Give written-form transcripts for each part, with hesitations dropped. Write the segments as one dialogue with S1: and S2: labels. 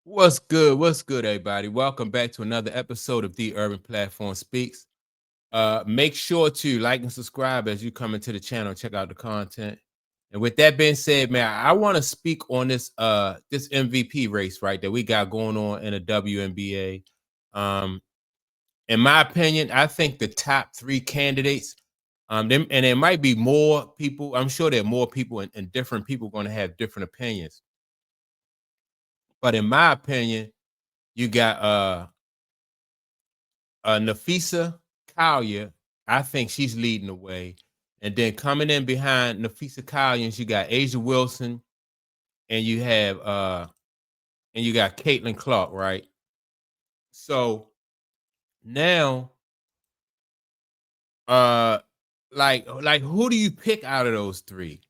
S1: What's good? What's good, everybody? Welcome back to another episode of The Urban Platform Speaks. Make sure to like and subscribe as you come into the channel and check out the content. And with that being said, man, I want to speak on this MVP race, right, that we got going on in the WNBA. Um, in my opinion, I think the top three candidates, and there might be more people. I'm sure there are more people and different people going to have different opinions. But in my opinion, you got Napheesa Collier. I think she's leading the way. And then coming in behind Napheesa Collier, you got Asia Wilson, and you got Caitlin Clark, right? So now, uh, like who do you pick out of those three?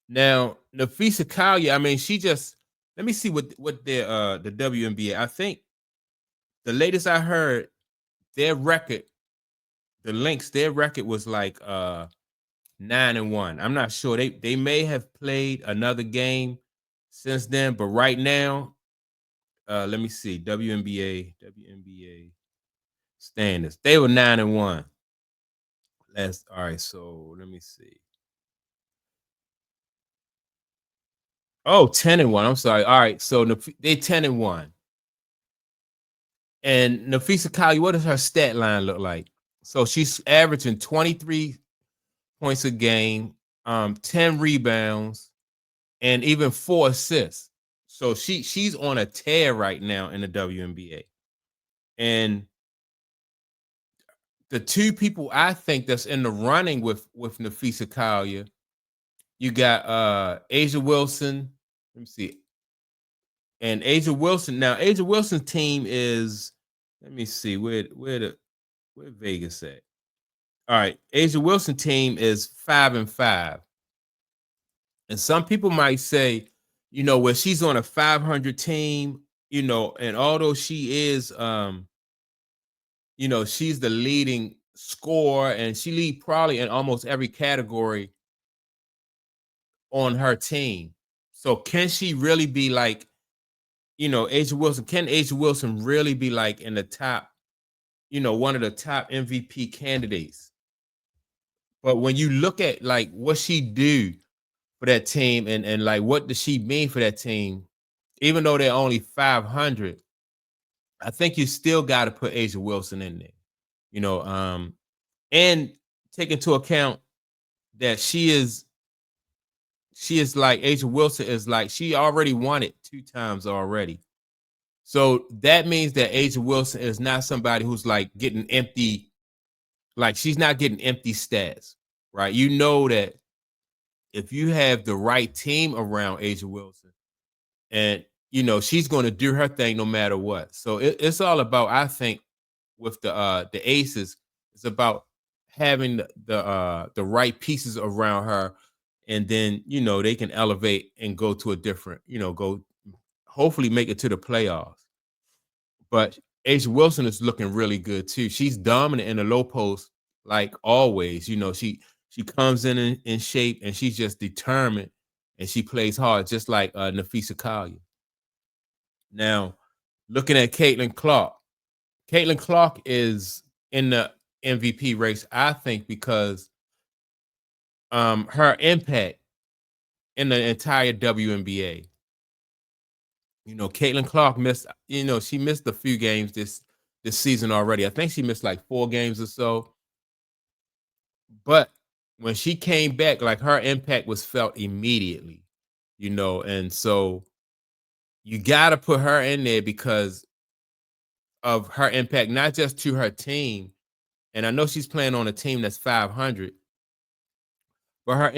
S1: Now, Napheesa Collier, I mean, she just let me see what the WNBA. I think the latest I heard, their record, their record was like 9-1. I'm not sure. They may have played another game since then, but right now, let me see. WNBA standards. They were 9-1. Last all right, so let me see. Oh, 10-1. I'm sorry. All right. So they 10-1. And Napheesa Collier, what does her stat line look like? So she's averaging 23 points a game, 10 rebounds, and even 4 assists. So she's on a tear right now in the WNBA. And the two people I think that's in the running with Napheesa Collier, you got Asia Wilson. Let me see. And Asia Wilson. Now, Asia Wilson's team is, let me see, where Vegas at? All right. Asia Wilson team is 5-5. And some people might say, where she's on a 500 team, and although she is she's the leading scorer and she lead probably in almost every category on her team. So can she really be like, Asia Wilson? Can Asia Wilson really be like in the top, one of the top MVP candidates? But when you look at like what she do for that team and like what does she mean for that team, even though they're only 500, I think you still got to put Asia Wilson in there, and take into account that she is like Asia Wilson is like she already won it 2 times already. So that means that Asia Wilson is not somebody who's like getting empty, like she's not getting empty stats, right? You know that if you have the right team around Asia Wilson, and she's going to do her thing no matter what. So it's all about, I think, with the aces, it's about having the right pieces around her, and then they can elevate and go to a different, go hopefully make it to the playoffs. But Asia Wilson is looking really good too. She's dominant in the low post, like always. She comes in shape, and she's just determined, and she plays hard, just like Napheesa Collier. Now, looking at Caitlin Clark, Caitlin Clark is in the MVP race, I think, because her impact in the entire WNBA. Caitlin Clark missed, she missed a few games this season already. I think she missed like 4 games or so. But when she came back, like her impact was felt immediately, and so you gotta put her in there because of her impact, not just to her team. And I know she's playing on a team that's 500, but her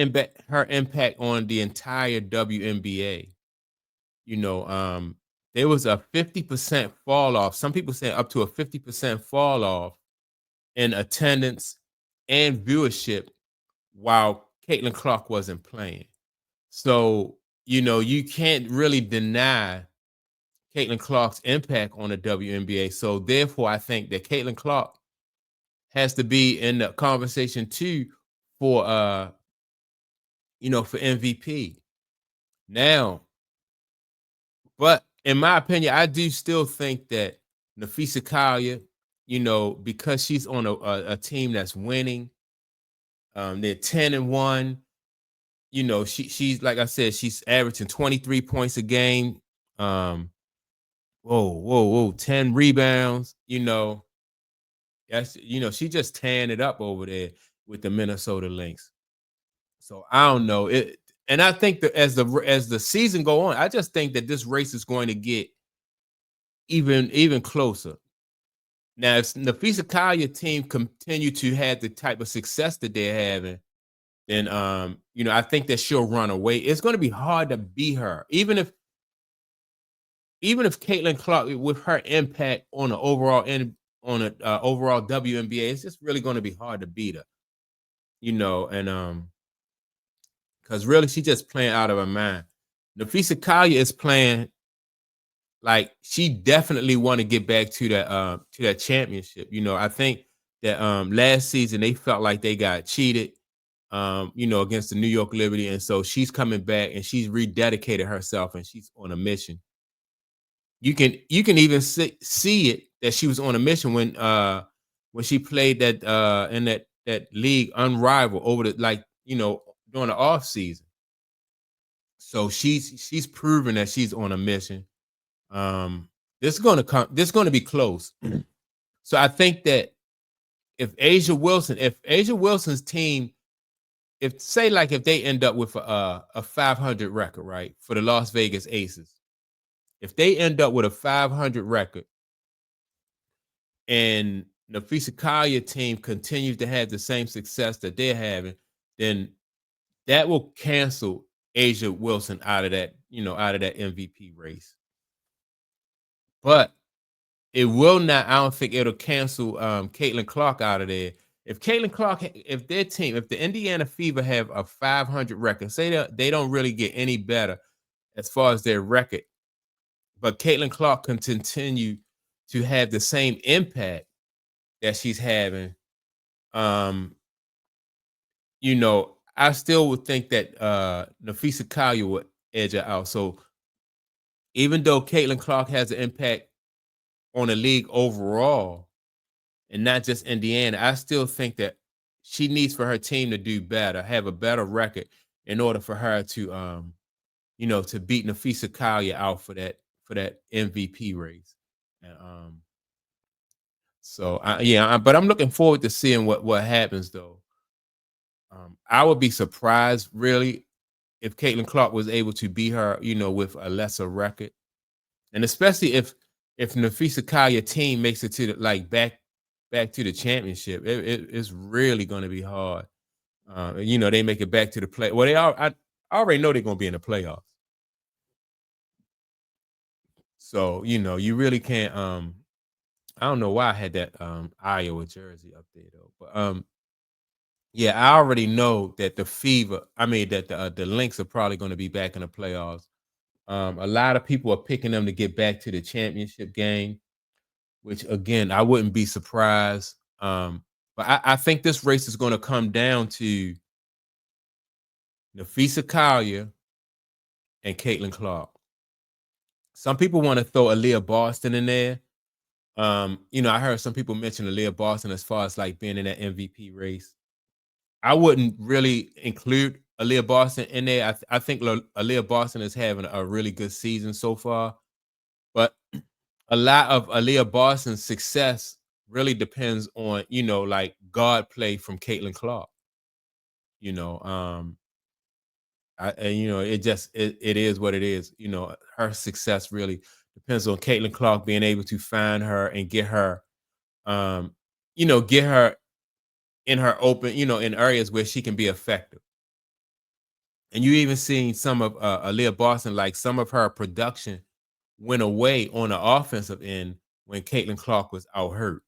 S1: impact on the entire WNBA. There was a 50% fall off. Some people say up to a 50% fall off in attendance and viewership while Caitlin Clark wasn't playing. So, you can't really deny Caitlin Clark's impact on the WNBA. So therefore, I think that Caitlin Clark has to be in the conversation too for for MVP. Now, but in my opinion, I do still think that Napheesa Collier, because she's on a team that's winning, they're 10-1. She's like I said, she's averaging 23 points a game. Um, whoa, 10 rebounds. She just tearing it up over there with the Minnesota Lynx. So I don't know it, and I think that as the season go on, I just think that this race is going to get even closer. Now, if Napheesa Collier team continue to have the type of success that they're having, then I think that she'll run away. It's going to be hard to beat her, even if Caitlin Clark, with her impact on the overall WNBA, it's just really going to be hard to beat her. And because really she's just playing out of her mind. Napheesa Collier is playing like she definitely want to get back to that championship. I think that last season they felt like they got cheated, against the New York Liberty, and so she's coming back and she's rededicated herself and she's on a mission. You can even see it that she was on a mission when she played that in that league Unrivaled over the during the off season. So she's proven that she's on a mission. Um, this is gonna be close. So I think that if Asia Wilson's team, if they end up with a 500 record, right, for the Las Vegas Aces, if they end up with a 500 record and the Napheesa Collier team continues to have the same success that they're having, then that will cancel Asia Wilson out of that MVP race. But it will not. I don't think it'll cancel Caitlin Clark out of there. If Caitlin Clark, if their team, if the Indiana Fever have a 500 record, say that they don't really get any better as far as their record, but Caitlin Clark can continue to have the same impact that she's having. Um, I still would think that Napheesa Collier would edge her out. So even though Caitlin Clark has an impact on the league overall, and not just Indiana, I still think that she needs for her team to do better, have a better record in order for her to beat Napheesa Collier out for that MVP race. And, but I'm looking forward to seeing what happens though. I would be surprised really if Caitlin Clark was able to beat her, with a lesser record, and especially if Napheesa Collier team makes it to back to the championship, it's really going to be hard. They make it back to the play. Well, I already know they're going to be in the playoffs. So you really can't. I don't know why I had that Iowa jersey up there though, but yeah, I already know that the Fever. I mean that the Lynx are probably going to be back in the playoffs. A lot of people are picking them to get back to the championship game, which again, I wouldn't be surprised. But I think this race is going to come down to Napheesa Collier and Caitlin Clark. Some people want to throw Aaliyah Boston in there. I heard some people mention Aaliyah Boston as far as like being in that MVP race. I wouldn't really include Aaliyah Boston in there. I think Aaliyah Boston is having a really good season so far, but a lot of Aaliyah Boston's success really depends on like guard play from Caitlin Clark. You know, it is what it is. Her success really depends on Caitlin Clark being able to find her and um, get her in her open, in areas where she can be effective. And you even seen some of Aaliyah Boston, like some of her production went away on the offensive end when Caitlin Clark was out hurt.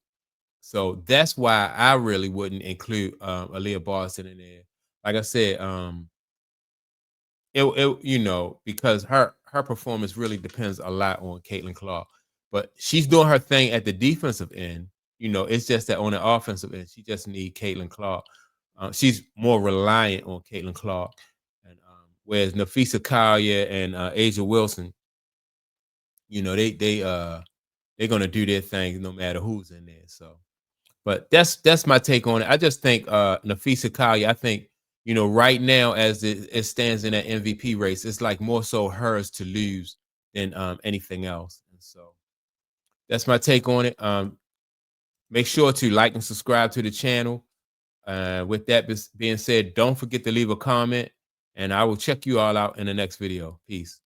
S1: So that's why I really wouldn't include Aaliyah Boston in there. Like I said, because her performance really depends a lot on Caitlin Clark. But she's doing her thing at the defensive end. It's just that on the offensive end, she just need Caitlin Clark. She's more reliant on Caitlin Clark, and whereas Napheesa Collier and Asia Wilson, You know, they're gonna do their thing no matter who's in there. So, but that's my take on it. I just think Napheesa Collier, I think, you know, right now as it stands in that MVP race, it's like more so hers to lose than anything else. And so that's my take on it. Make sure to like and subscribe to the channel. With that being said, don't forget to leave a comment, and I will check you all out in the next video. Peace.